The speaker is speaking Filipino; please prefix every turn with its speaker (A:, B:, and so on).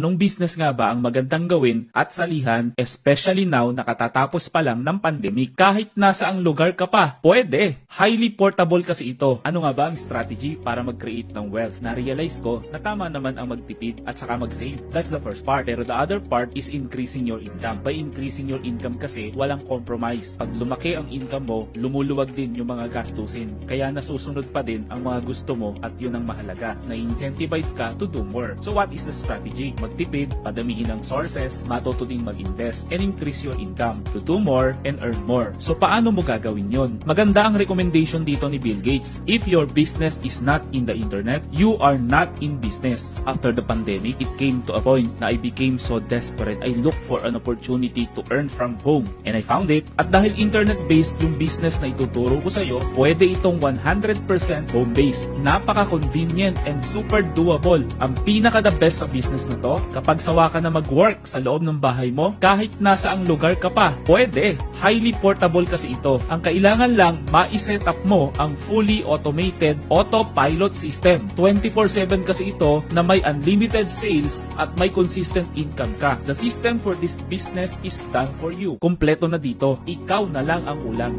A: Anong business nga ba ang magandang gawin at salihan, especially now na katatapos pa lang ng pandemic? Kahit nasa ang lugar ka pa, pwede. Highly portable kasi ito. Ano nga ba ang strategy para mag-create ng wealth? Na-realize ko na tama naman ang magtipid at saka mag-save. That's the first part. Pero the other part is increasing your income. By increasing your income kasi, walang compromise. Pag lumaki ang income mo, lumuluwag din yung mga gastusin. Kaya nasusunod pa din ang mga gusto mo at yun ang mahalaga. Na-incentivize ka to do more. So what is the strategy? Magtipid, padamihin ang sources, matuto din mag-invest, and increase your income to do more and earn more. So paano mo gagawin yon? Maganda ang recommendation dito ni Bill Gates. If your business is not in the internet, you are not in business. After the pandemic, it came to a point na I became so desperate. I looked for an opportunity to earn from home. And I found it. At dahil internet-based yung business na ituturo ko sa'yo, pwede itong 100% home-based. Napaka-convenient and super doable. Ang pinaka-the best sa business na to, kapag sawa ka na mag-work sa loob ng bahay mo, kahit nasa ang lugar ka pa, pwede. Highly portable kasi ito. Ang kailangan lang, ma-set up mo ang fully automated autopilot system. 24/7 kasi ito na may unlimited sales at may consistent income ka. The system for this business is done for you. Kompleto na dito. Ikaw na lang ang ulang.